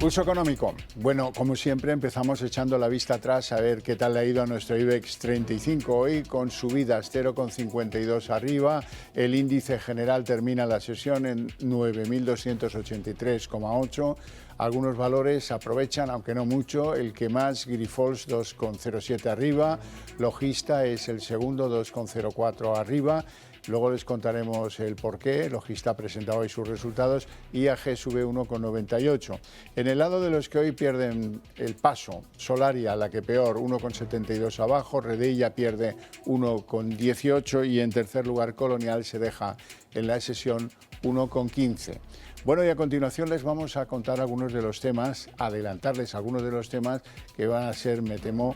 Pulso económico. Bueno, como siempre empezamos echando la vista atrás a ver qué tal le ha ido a nuestro IBEX 35 hoy, con subidas 0,52 arriba. El índice general termina la sesión en 9.283,8. Algunos valores aprovechan, aunque no mucho, el que más, Grifols 2,07 arriba, Logista es el segundo, 2,04 arriba. Luego les contaremos el porqué. Logista ha presentado hoy sus resultados. IAG sube 1,98. En el lado de los que hoy pierden el paso, Solaria, la que peor, 1,72 abajo. Redeia pierde 1,18 y en tercer lugar Colonial se deja en la sesión 1,15. Bueno, y a continuación les vamos a contar algunos de los temas, adelantarles algunos de los temas que van a ser, me temo,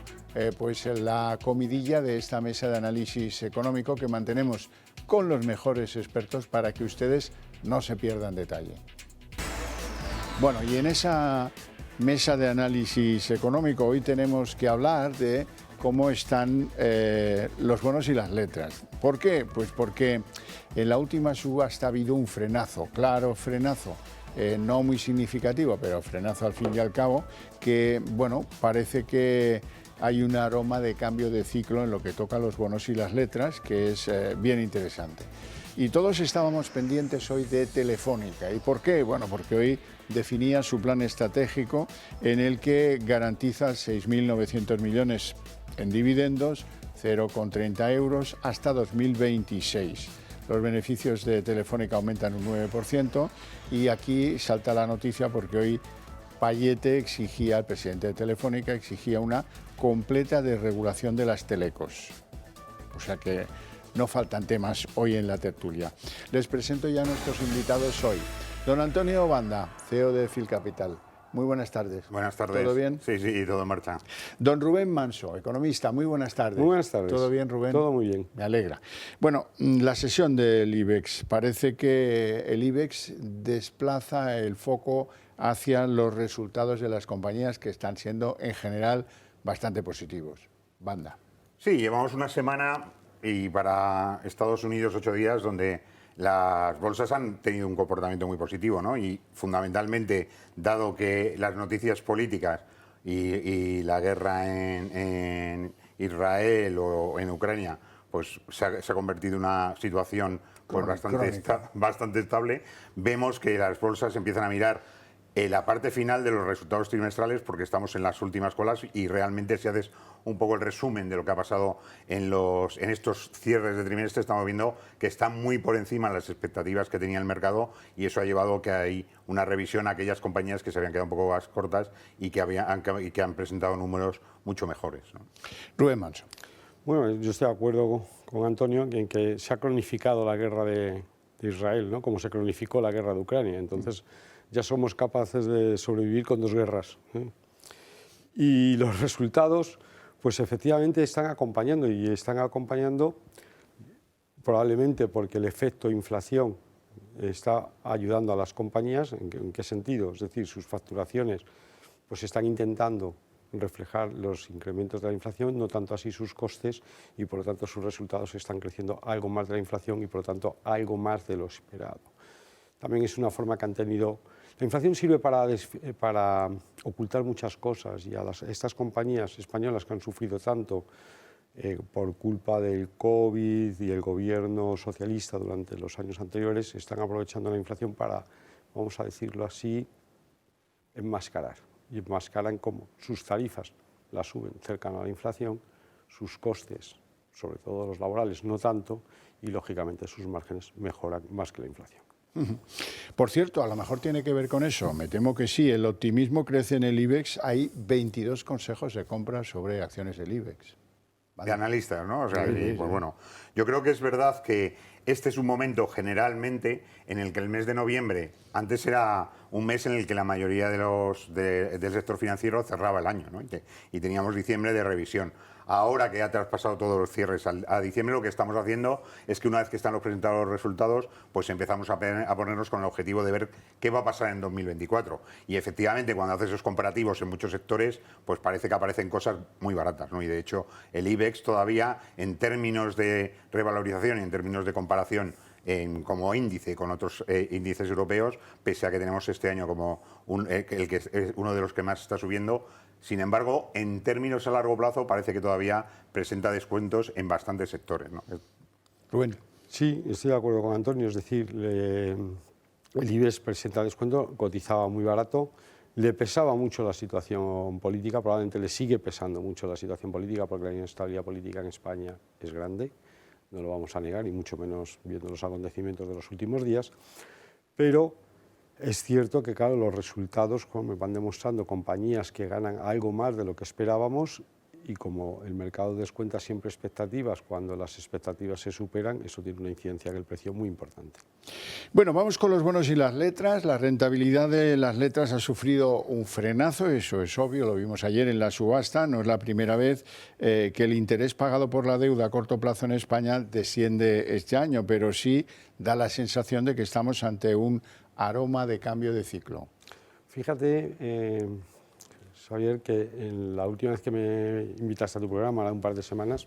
pues la comidilla de esta mesa de análisis económico que mantenemos con los mejores expertos para que ustedes no se pierdan detalle. Bueno, y en esa mesa de análisis económico hoy tenemos que hablar de cómo están los bonos y las letras. ¿Por qué? Pues porque en la última subasta ha habido un frenazo, claro, frenazo, no muy significativo, pero frenazo al fin y al cabo, que, bueno, parece que hay un aroma de cambio de ciclo en lo que toca a los bonos y las letras, que es bien interesante. Y todos estábamos pendientes hoy de Telefónica. ¿Y por qué? Bueno, porque hoy definía su plan estratégico en el que garantiza 6.900 millones en dividendos, 0,30 euros hasta 2026. Los beneficios de Telefónica aumentan un 9% y aquí salta la noticia porque hoy Payete exigía, el presidente de Telefónica, exigía una completa desregulación de las telecos. O sea que no faltan temas hoy en la tertulia. Les presento ya a nuestros invitados hoy. Don Antonio Banda, CEO de Filcapital. Muy buenas tardes. Buenas tardes. ¿Todo bien? Sí, sí, todo en marcha. Don Rubén Manso, economista. Muy buenas tardes. Muy buenas tardes. ¿Todo bien, Rubén? Todo muy bien. Me alegra. Bueno, la sesión del IBEX. Parece que el IBEX desplaza el foco hacia los resultados de las compañías que están siendo, en general, bastante positivos. Banda. Sí, llevamos una semana y para Estados Unidos 8 días donde las bolsas han tenido un comportamiento muy positivo, ¿no? Y fundamentalmente, dado que las noticias políticas y la guerra en Israel o en Ucrania pues se ha convertido en una situación pues bastante estable, vemos que las bolsas empiezan a mirar la parte final de los resultados trimestrales porque estamos en las últimas colas y realmente si haces un poco el resumen de lo que ha pasado en estos cierres de trimestre, estamos viendo que están muy por encima de las expectativas que tenía el mercado y eso ha llevado a que hay una revisión a aquellas compañías que se habían quedado un poco más cortas y que han presentado números mucho mejores, ¿no? Rubén Manso. Bueno, yo estoy de acuerdo con Antonio en que se ha cronificado la guerra de Israel, ¿no? Como se cronificó la guerra de Ucrania. Entonces, ya somos capaces de sobrevivir con dos guerras, ¿eh? Y los resultados, pues efectivamente están acompañando y están acompañando probablemente porque el efecto inflación está ayudando a las compañías. ¿En qué sentido? Es decir, sus facturaciones pues están intentando reflejar los incrementos de la inflación, no tanto así sus costes y por lo tanto sus resultados están creciendo algo más de la inflación y por lo tanto algo más de lo esperado. También es una forma que han tenido. La inflación sirve para ocultar muchas cosas y a estas compañías españolas que han sufrido tanto por culpa del COVID y el gobierno socialista durante los años anteriores, están aprovechando la inflación para, vamos a decirlo así, enmascarar. Y enmascaran como sus tarifas las suben cercano a la inflación, sus costes, sobre todo los laborales, no tanto, y lógicamente sus márgenes mejoran más que la inflación. Por cierto, a lo mejor tiene que ver con eso. Me temo que sí. El optimismo crece en el IBEX. Hay 22 consejos de compra sobre acciones del IBEX. ¿Vale? De analistas, ¿no? O sea, pues bueno, yo creo que es verdad que este es un momento generalmente en el que el mes de noviembre, antes era un mes en el que la mayoría del sector financiero cerraba el año, ¿no? Y teníamos diciembre de revisión. Ahora que ya te has pasado todos los cierres a diciembre, lo que estamos haciendo es que una vez que están presentados los resultados, pues empezamos a ponernos con el objetivo de ver qué va a pasar en 2024. Y efectivamente, cuando haces esos comparativos en muchos sectores, pues parece que aparecen cosas muy baratas, ¿no? Y de hecho, el IBEX todavía, en términos de revalorización y en términos de comparación como índice con otros índices europeos, pese a que tenemos este año como el que es uno de los que más está subiendo. Sin embargo, en términos a largo plazo, parece que todavía presenta descuentos en bastantes sectores, ¿no? Rubén. Sí, estoy de acuerdo con Antonio, es decir, el IBEX presenta descuento, cotizaba muy barato, le pesaba mucho la situación política, probablemente le sigue pesando mucho la situación política porque la inestabilidad política en España es grande, no lo vamos a negar, y mucho menos viendo los acontecimientos de los últimos días, pero es cierto que, claro, los resultados como van demostrando compañías que ganan algo más de lo que esperábamos, y como el mercado descuenta siempre expectativas, cuando las expectativas se superan, eso tiene una incidencia en el precio muy importante. Bueno, vamos con los bonos y las letras. La rentabilidad de las letras ha sufrido un frenazo, eso es obvio, lo vimos ayer en la subasta. No es la primera vez que el interés pagado por la deuda a corto plazo en España desciende este año, pero sí da la sensación de que estamos ante un aroma de cambio de ciclo. Fíjate, Xavier, que en la última vez que me invitaste a tu programa, hace un par de semanas,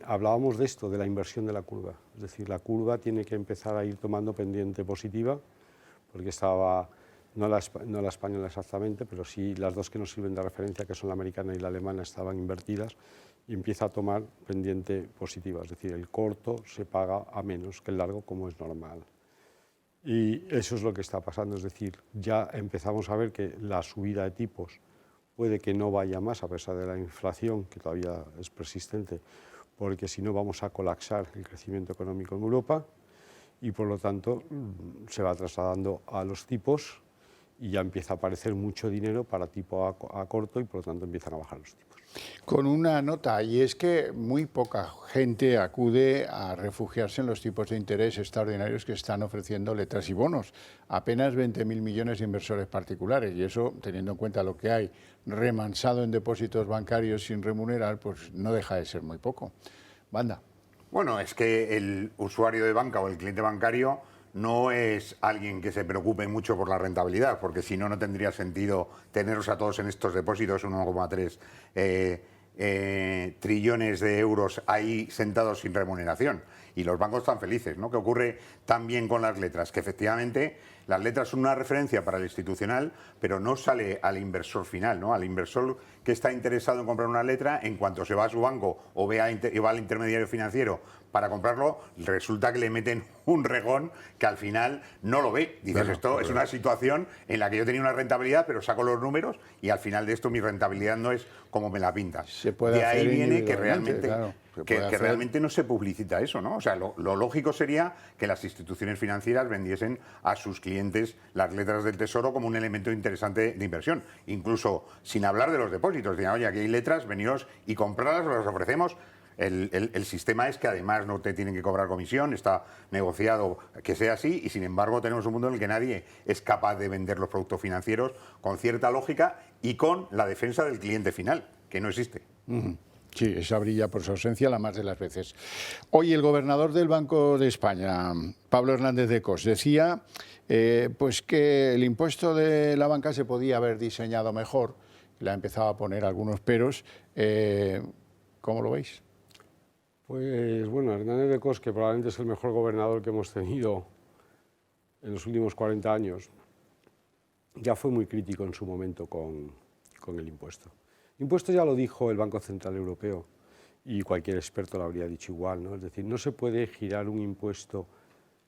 hablábamos de esto, de la inversión de la curva. Es decir, la curva tiene que empezar a ir tomando pendiente positiva, porque estaba, no la española exactamente, pero sí las dos que nos sirven de referencia, que son la americana y la alemana, estaban invertidas, y empieza a tomar pendiente positiva. Es decir, el corto se paga a menos que el largo, como es normal. Y eso es lo que está pasando, es decir, ya empezamos a ver que la subida de tipos puede que no vaya más a pesar de la inflación, que todavía es persistente, porque si no vamos a colapsar el crecimiento económico en Europa, y por lo tanto se va trasladando a los tipos y ya empieza a aparecer mucho dinero para tipo a corto, y por lo tanto empiezan a bajar los tipos. Con una nota, y es que muy poca gente acude a refugiarse en los tipos de interés extraordinarios que están ofreciendo letras y bonos. Apenas 20.000 millones de inversores particulares, y eso, teniendo en cuenta lo que hay remansado en depósitos bancarios sin remunerar, pues no deja de ser muy poco. Banda. Bueno, es que el usuario de banca o el cliente bancario no es alguien que se preocupe mucho por la rentabilidad, porque si no, no tendría sentido tenerlos a todos en estos depósitos, 1,3 trillones de euros ahí sentados sin remuneración. Y los bancos están felices, ¿no? ¿Qué ocurre también con las letras? Que efectivamente las letras son una referencia para el institucional, pero no sale al inversor final, ¿no? Al inversor que está interesado en comprar una letra, en cuanto se va a su banco o va al intermediario financiero para comprarlo, resulta que le meten un regón que al final no lo ve. Dices, claro, esto es una situación en la que yo tenía una rentabilidad, pero saco los números y al final de esto mi rentabilidad no es como me la pintas. De ahí viene que realmente, claro, que realmente no se publicita eso, ¿no? O sea, lo lógico sería que las instituciones financieras vendiesen a sus clientes las letras del Tesoro como un elemento interesante de inversión. Incluso sin hablar de los depósitos. Digan, oye, aquí hay letras, veniros y comprarlas, os las ofrecemos. El sistema es que además no te tienen que cobrar comisión, está negociado que sea así, y sin embargo tenemos un mundo en el que nadie es capaz de vender los productos financieros con cierta lógica y con la defensa del cliente final, que no existe. Sí, esa brilla por su ausencia la más de las veces. Hoy el gobernador del Banco de España, Pablo Hernández de Cos, decía pues que el impuesto de la banca se podía haber diseñado mejor. Le ha empezado a poner algunos peros. ¿Cómo lo veis? Pues bueno, Hernández de Cos, que probablemente es el mejor gobernador que hemos tenido en los últimos 40 años, ya fue muy crítico en su momento con el impuesto. El impuesto ya lo dijo el Banco Central Europeo, y cualquier experto lo habría dicho igual, ¿no? Es decir, no se puede girar un impuesto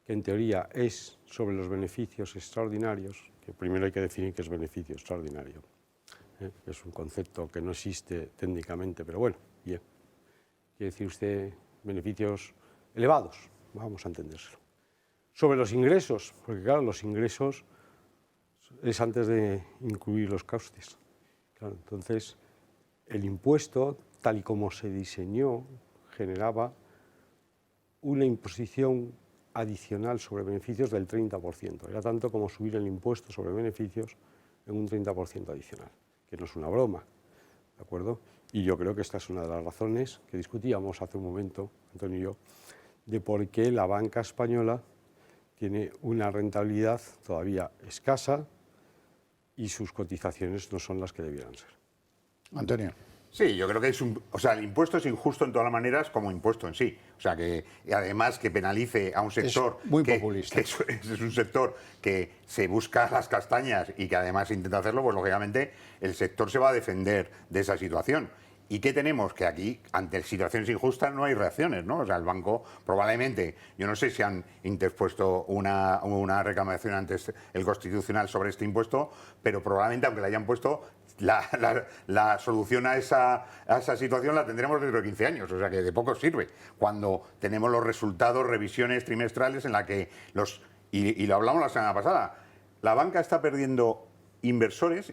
que en teoría es sobre los beneficios extraordinarios, que primero hay que definir qué es beneficio extraordinario. Es un concepto que no existe técnicamente, pero bueno, bien. Quiere decir usted beneficios elevados, vamos a entendérselo. Sobre los ingresos, porque claro, los ingresos es antes de incluir los costes. Claro, entonces, el impuesto, tal y como se diseñó, generaba una imposición adicional sobre beneficios del 30%. Era tanto como subir el impuesto sobre beneficios en un 30% adicional, que no es una broma, ¿de acuerdo? Y yo creo que esta es una de las razones que discutíamos hace un momento, Antonio y yo, de por qué la banca española tiene una rentabilidad todavía escasa y sus cotizaciones no son las que debieran ser. Antonio. Sí, yo creo que el impuesto es injusto en todas las maneras como impuesto en sí. O sea, que y además que penalice a un sector muy populista. que es un sector que se busca las castañas y que además intenta hacerlo, pues lógicamente el sector se va a defender de esa situación. ¿Y qué tenemos? Que aquí, ante situaciones injustas, no hay reacciones, ¿no? O sea, el banco probablemente, yo no sé si han interpuesto una reclamación ante el Constitucional sobre este impuesto, pero probablemente, aunque la hayan puesto, la solución a esa situación la tendremos dentro de 15 años, o sea que de poco sirve cuando tenemos los resultados, revisiones trimestrales en la que y lo hablamos la semana pasada, la banca está perdiendo inversores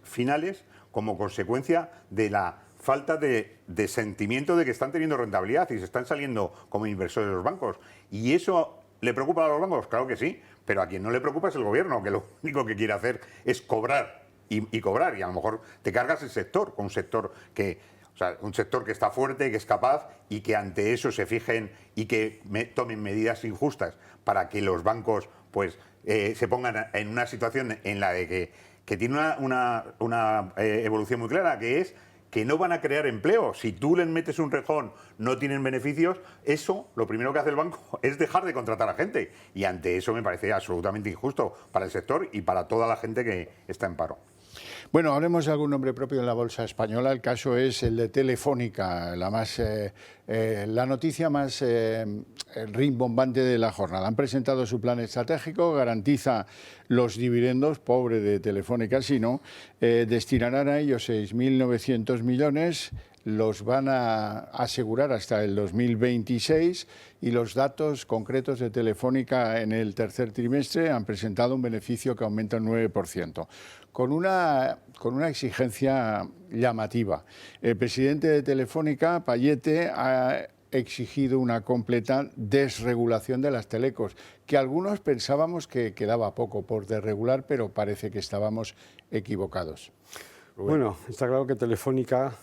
finales como consecuencia de la falta de sentimiento de que están teniendo rentabilidad y se están saliendo como inversores los bancos. ¿Y eso le preocupa a los bancos? Claro que sí, pero a quien no le preocupa es el gobierno, que lo único que quiere hacer es cobrar y cobrar, y a lo mejor te cargas el sector, con un sector que está fuerte, que es capaz y que ante eso se fijen y que tomen medidas injustas para que los bancos pues se pongan en una situación en la de que tiene una evolución muy clara, que es que no van a crear empleo. Si tú les metes un rejón, no tienen beneficios, eso, lo primero que hace el banco es dejar de contratar a gente. Y ante eso me parece absolutamente injusto para el sector y para toda la gente que está en paro. Bueno, hablemos de algún nombre propio en la bolsa española. El caso es el de Telefónica, la noticia más rimbombante de la jornada. Han presentado su plan estratégico, garantiza los dividendos, pobre de Telefónica si no, destinarán a ellos 6.900 millones, los van a asegurar hasta el 2026 y los datos concretos de Telefónica en el tercer trimestre han presentado un beneficio que aumenta un 9%, con una exigencia llamativa. El presidente de Telefónica, Payete, ha exigido una completa desregulación de las telecos, que algunos pensábamos que quedaba poco por desregular, pero parece que estábamos equivocados. Bueno, está claro que Telefónica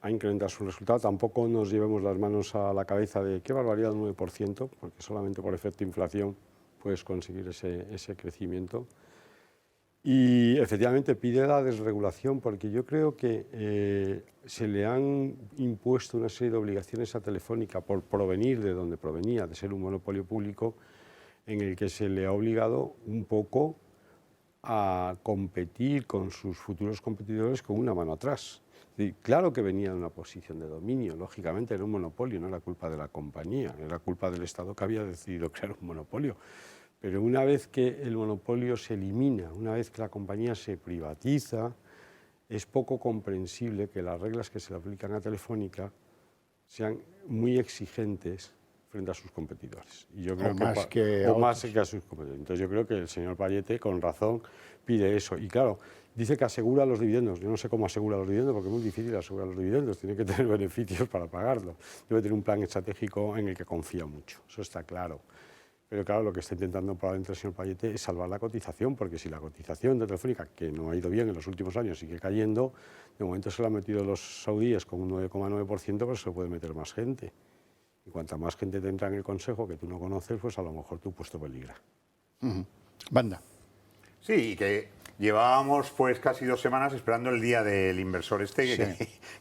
ha incrementado su resultado. Tampoco nos llevemos las manos a la cabeza de qué barbaridad, un 9%, porque solamente por efecto de inflación puedes conseguir ese crecimiento. Y efectivamente pide la desregulación porque yo creo que se le han impuesto una serie de obligaciones a Telefónica por provenir de donde provenía, de ser un monopolio público, en el que se le ha obligado un poco a competir con sus futuros competidores con una mano atrás. Y claro que venía de una posición de dominio, lógicamente era un monopolio, no era culpa de la compañía, era culpa del Estado que había decidido crear un monopolio. Pero una vez que el monopolio se elimina, una vez que la compañía se privatiza, es poco comprensible que las reglas que se le aplican a Telefónica sean muy exigentes frente a sus competidores. Y yo creo más que a sus competidores. Entonces yo creo que el señor Payete, con razón, pide eso. Y claro, dice que asegura los dividendos. Yo no sé cómo asegura los dividendos, porque es muy difícil asegurar los dividendos. Tiene que tener beneficios para pagarlos. Debe tener un plan estratégico en el que confía mucho. Eso está claro. Pero claro, lo que está intentando probablemente el señor Payete es salvar la cotización, porque si la cotización de Telefónica, que no ha ido bien en los últimos años, sigue cayendo, de momento se la han metido los saudíes con un 9,9%, pero se lo puede meter más gente. Y cuanta más gente te entra en el consejo que tú no conoces, pues a lo mejor tu puesto peligra. Banda. Sí, que llevábamos pues casi 2 semanas esperando el día del inversor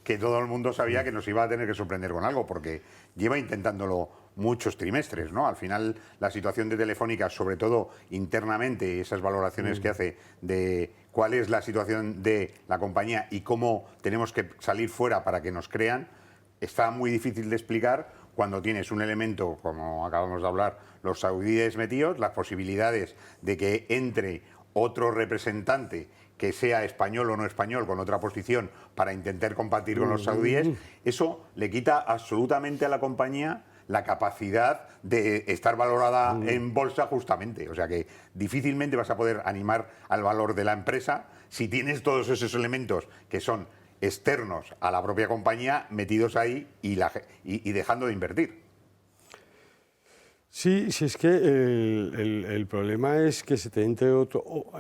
que todo el mundo sabía que nos iba a tener que sorprender con algo, porque lleva intentándolo muchos trimestres, ¿no? Al final la situación de Telefónica, sobre todo internamente, esas valoraciones que hace de cuál es la situación de la compañía y cómo tenemos que salir fuera para que nos crean, está muy difícil de explicar cuando tienes un elemento, como acabamos de hablar, los saudíes metidos, las posibilidades de que entre otro representante que sea español o no español con otra posición para intentar competir con los saudíes, eso le quita absolutamente a la compañía la capacidad de estar valorada en bolsa justamente. O sea que difícilmente vas a poder animar al valor de la empresa si tienes todos esos elementos que son externos a la propia compañía metidos ahí y dejando de invertir. Sí, sí, es que el problema es que se te entre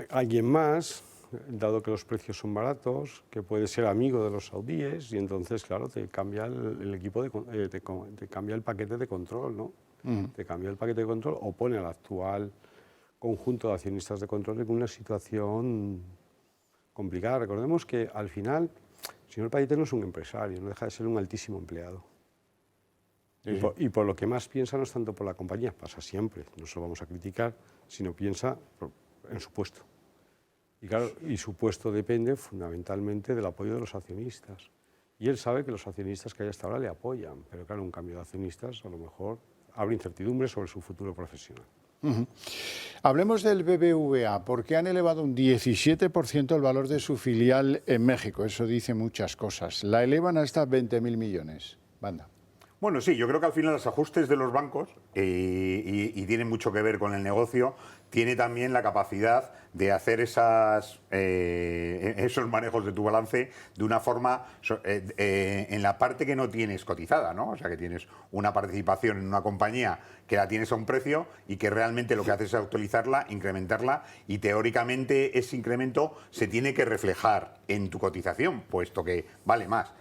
alguien más, dado que los precios son baratos, que puede ser amigo de los saudíes, y entonces, claro, te cambia el equipo, te cambia el paquete de control, ¿no? Te cambia el paquete de control o pone al actual conjunto de accionistas de control en una situación complicada. Recordemos que al final señor Pallete no es un empresario, no deja de ser un altísimo empleado. Y por lo que más piensa no es tanto por la compañía, pasa siempre, no se lo vamos a criticar, sino piensa en su puesto. Y claro, y su puesto depende fundamentalmente del apoyo de los accionistas. Y él sabe que los accionistas que hay hasta ahora le apoyan, pero claro, un cambio de accionistas a lo mejor abre incertidumbre sobre su futuro profesional. Hablemos del BBVA, porque han elevado un 17% el valor de su filial en México. Eso dice muchas cosas. La elevan hasta 20.000 millones. Banda. Bueno, sí, yo creo que al final los ajustes de los bancos, y tienen mucho que ver con el negocio, tiene también la capacidad de hacer esos manejos de tu balance de una forma en la parte que no tienes cotizada, ¿no? O sea, que tienes una participación en una compañía que la tienes a un precio y que realmente lo que haces es actualizarla, incrementarla, y teóricamente ese incremento se tiene que reflejar en tu cotización, puesto que vale más.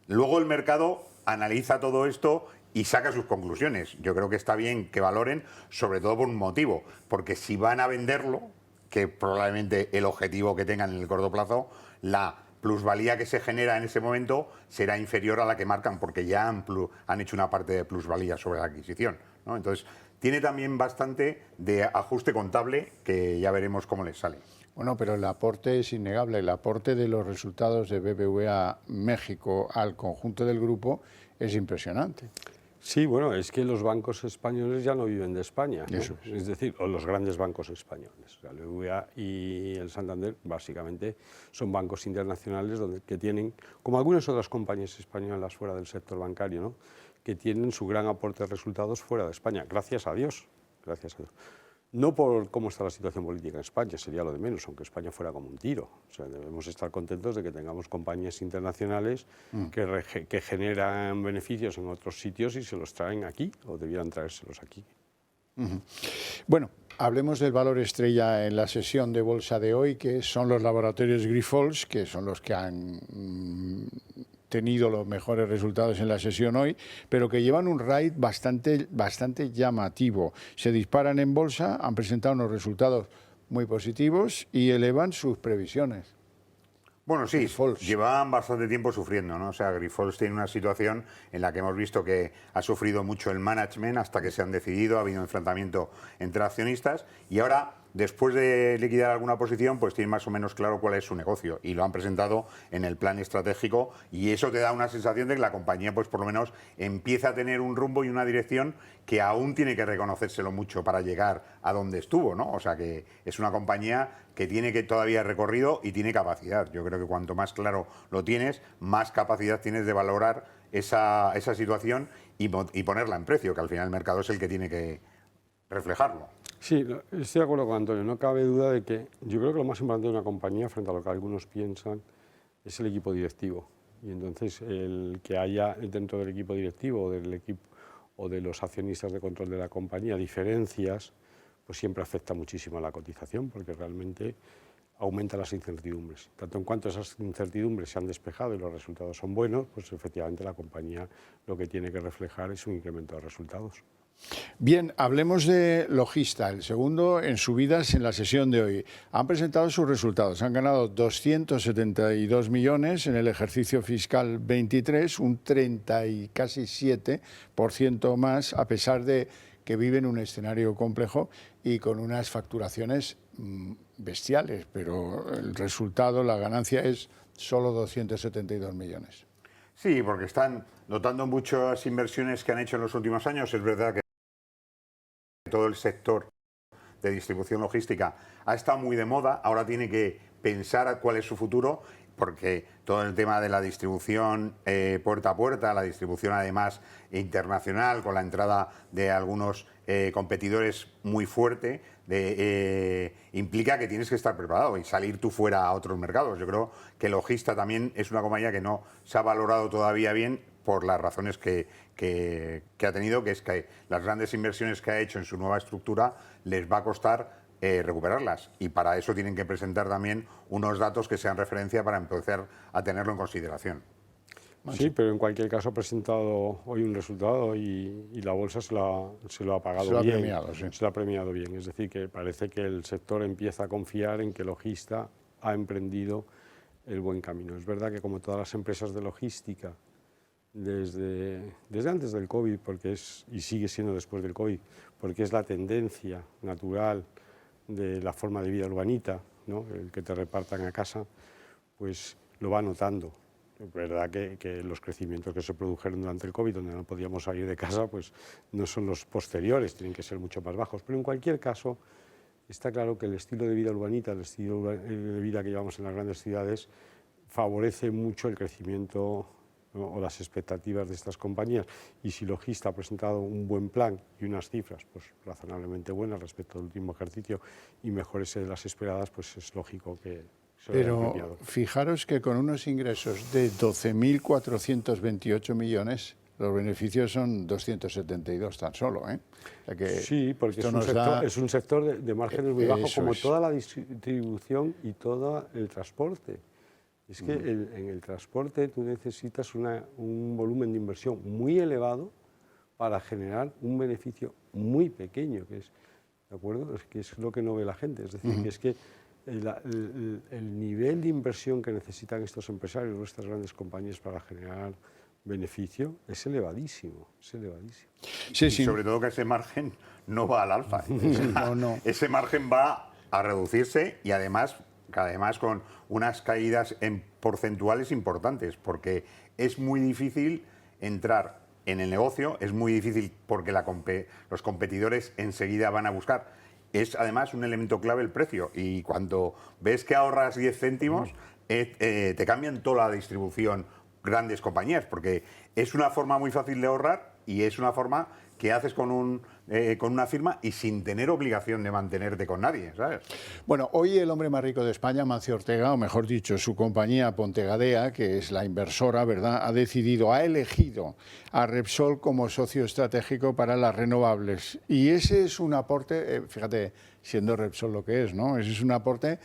Luego el mercado analiza todo esto y saca sus conclusiones. Yo creo que está bien que valoren, sobre todo por un motivo, porque si van a venderlo, que probablemente el objetivo que tengan en el corto plazo, la plusvalía que se genera en ese momento será inferior a la que marcan, porque ya han hecho una parte de plusvalía sobre la adquisición, ¿no? Entonces, tiene también bastante de ajuste contable que ya veremos cómo les sale. Bueno, pero el aporte es innegable. El aporte de los resultados de BBVA México al conjunto del grupo es impresionante. Sí, bueno, es que los bancos españoles ya no viven de España, ¿no? Eso Es decir, o los grandes bancos españoles. O sea, el BBVA y el Santander básicamente son bancos internacionales que tienen, como algunas otras compañías españolas fuera del sector bancario, ¿no? Que tienen su gran aporte de resultados fuera de España, gracias a Dios, gracias a Dios. No por cómo está la situación política en España, sería lo de menos, aunque España fuera como un tiro. O sea, debemos estar contentos de que tengamos compañías internacionales que generan beneficios en otros sitios y se los traen aquí, o debieran traérselos aquí. Bueno, hablemos del valor estrella en la sesión de bolsa de hoy, que son los laboratorios Grifols, que son los que han tenido los mejores resultados en la sesión hoy, pero que llevan un ride bastante llamativo. Se disparan en bolsa, han presentado unos resultados muy positivos y elevan sus previsiones. Bueno, sí, Grifols. llevan bastante tiempo sufriendo, ¿no? O sea, Grifols tiene una situación en la que hemos visto que ha sufrido mucho el management hasta que se han decidido, ha habido enfrentamiento entre accionistas y ahora, después de liquidar alguna posición, pues tienen más o menos claro cuál es su negocio y lo han presentado en el plan estratégico y eso te da una sensación de que la compañía, pues por lo menos empieza a tener un rumbo y una dirección que aún tiene que reconocérselo mucho para llegar a donde estuvo, ¿no? O sea, que es una compañía que tiene todavía recorrido y tiene capacidad. Yo creo que cuanto más claro lo tienes, más capacidad tienes de valorar esa situación y ponerla en precio, que al final el mercado es el que tiene que reflejarlo. Sí, estoy de acuerdo con Antonio. No cabe duda de que yo creo que lo más importante de una compañía, frente a lo que algunos piensan, es el equipo directivo. Y entonces el que haya dentro del equipo directivo o de los accionistas de control de la compañía diferencias, pues siempre afecta muchísimo a la cotización, porque realmente aumenta las incertidumbres. Tanto en cuanto esas incertidumbres se han despejado y los resultados son buenos, pues efectivamente la compañía lo que tiene que reflejar es un incremento de resultados. Bien, hablemos de Logista, el segundo en subidas en la sesión de hoy. Han presentado sus resultados, han ganado 272 millones en el ejercicio fiscal 23, un 30 y casi 7% más, a pesar de que viven un escenario complejo y con unas facturaciones bestiales, pero el resultado, la ganancia es solo 272 millones. Sí, porque están notando muchas inversiones que han hecho en los últimos años. Es verdad que todo el sector de distribución logística ha estado muy de moda, ahora tiene que pensar cuál es su futuro, porque todo el tema de la distribución puerta a puerta, la distribución además internacional, con la entrada de algunos competidores muy fuerte, implica que tienes que estar preparado y salir tú fuera a otros mercados. Yo creo que Logista también es una compañía que no se ha valorado todavía bien por las razones que ha tenido, que es que las grandes inversiones que ha hecho en su nueva estructura les va a costar recuperarlas y para eso tienen que presentar también unos datos que sean referencia para empezar a tenerlo en consideración. Sí, pero en cualquier caso ha presentado hoy un resultado y la bolsa se lo ha pagado bien. Premiado, sí. Se lo ha premiado bien. Es decir, que parece que el sector empieza a confiar en que Logista ha emprendido el buen camino. Es verdad que como todas las empresas de logística, desde antes del COVID, y sigue siendo después del COVID, porque es la tendencia natural de la forma de vida urbanita, ¿no? El que te repartan a casa, pues lo va notando. Es verdad que los crecimientos que se produjeron durante el COVID, donde no podíamos salir de casa, pues no son los posteriores, tienen que ser mucho más bajos. Pero en cualquier caso, está claro que el estilo de vida urbanita, el estilo de vida que llevamos en las grandes ciudades, favorece mucho el crecimiento, ¿no? O las expectativas de estas compañías. Y si Logista ha presentado un buen plan y unas cifras pues razonablemente buenas respecto al último ejercicio y mejores de las esperadas, pues es lógico que se lo hayan premiado. Fijaros que con unos ingresos de 12.428 millones, los beneficios son 272 tan solo, ¿eh? O sea que sí, porque es un sector de márgenes muy bajos, como toda la distribución y todo el transporte. Es que en el transporte tú necesitas un volumen de inversión muy elevado para generar un beneficio muy pequeño, ¿de acuerdo? Que es lo que no ve la gente. Es decir, que es que el nivel de inversión que necesitan estos empresarios o estas grandes compañías para generar beneficio es elevadísimo, es elevadísimo. Sí, y sobre todo que ese margen no va al alza. No. Ese margen va a reducirse y además con unas caídas en porcentuales importantes, porque es muy difícil entrar en el negocio, es muy difícil porque los competidores enseguida van a buscar. Es además un elemento clave el precio, y cuando ves que ahorras 10 céntimos, te cambian toda la distribución grandes compañías, porque es una forma muy fácil de ahorrar y es una forma que haces con una firma y sin tener obligación de mantenerte con nadie, ¿sabes? Bueno, hoy el hombre más rico de España, Mancio Ortega, o mejor dicho, su compañía Pontegadea, que es la inversora, ¿verdad?, ha elegido a Repsol como socio estratégico para las renovables. Y ese es un aporte, fíjate, siendo Repsol lo que es, ¿no? Ese es un aporte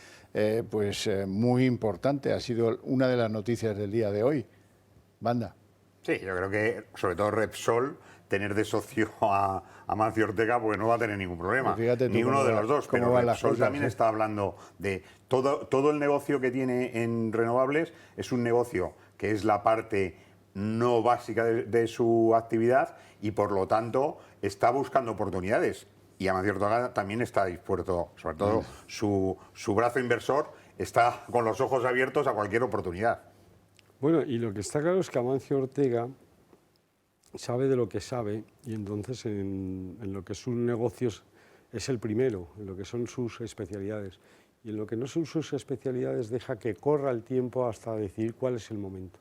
muy importante. Ha sido una de las noticias del día de hoy. Banda. Sí, yo creo que sobre todo Repsol, tener de socio a Mancio Ortega, pues no va a tener ningún problema. Ni uno de los dos, pero Repsol también está hablando de todo el negocio que tiene en renovables. Es un negocio que es la parte no básica de su actividad y por lo tanto está buscando oportunidades. Y Mancio Ortega también está dispuesto, sobre todo su brazo inversor, está con los ojos abiertos a cualquier oportunidad. Bueno, y lo que está claro es que Amancio Ortega sabe de lo que sabe, y entonces en lo que son negocios es el primero, en lo que son sus especialidades. Y en lo que no son sus especialidades deja que corra el tiempo hasta decidir cuál es el momento.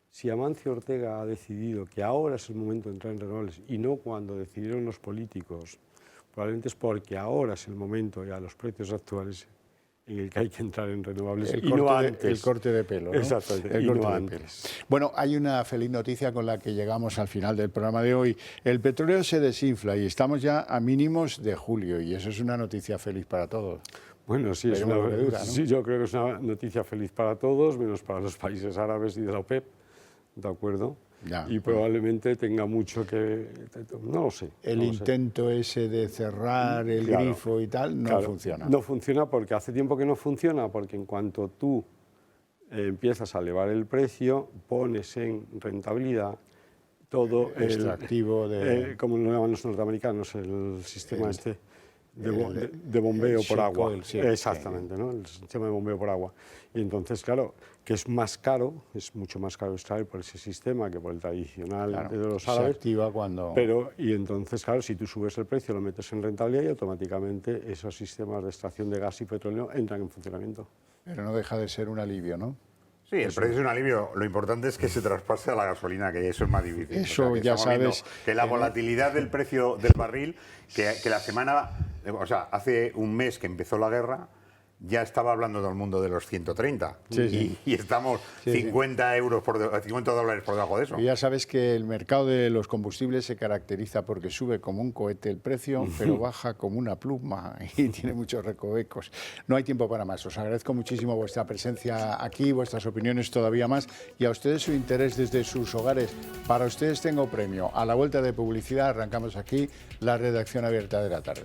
Si Amancio Ortega ha decidido que ahora es el momento de entrar en renovables y no cuando decidieron los políticos, probablemente es porque ahora es el momento y a los precios actuales en el que hay que entrar en renovables el corte de pelo, ¿no? Exactamente, el corte de pelo. Bueno, hay una feliz noticia con la que llegamos al final del programa de hoy. El petróleo se desinfla y estamos ya a mínimos de julio, y eso es una noticia feliz para todos. Bueno, sí, sí, yo creo que es una noticia feliz para todos, menos para los países árabes y de la OPEP, ¿de acuerdo? Ya, y probablemente tenga mucho que... No lo sé. El intento ese de cerrar el grifo y tal no funciona. No funciona porque hace tiempo que no funciona, porque en cuanto tú empiezas a elevar el precio, pones en rentabilidad todo extractivo como lo llaman los norteamericanos, el sistema de bombeo por agua. Exactamente, ¿no? El sistema de bombeo por agua. Y entonces, claro, que es más caro, es mucho más caro extraer por ese sistema que por el tradicional de los árabes. Se activa cuando... Y entonces, claro, si tú subes el precio, lo metes en rentabilidad y automáticamente esos sistemas de extracción de gas y petróleo entran en funcionamiento. Pero no deja de ser un alivio, ¿no? Sí, el precio es un alivio. Lo importante es que se traspase a la gasolina, que eso es más difícil. Eso ya sabes. Que la volatilidad del precio del barril, que la semana, o sea, hace un mes que empezó la guerra, ya estaba hablando todo el mundo de los 130 y estamos 50 dólares por debajo de eso. Y ya sabes que el mercado de los combustibles se caracteriza porque sube como un cohete el precio, pero baja como una pluma y tiene muchos recovecos. No hay tiempo para más. Os agradezco muchísimo vuestra presencia aquí, vuestras opiniones todavía más, y a ustedes su interés desde sus hogares. Para ustedes tengo premio. A la vuelta de publicidad arrancamos aquí la redacción abierta de la tarde.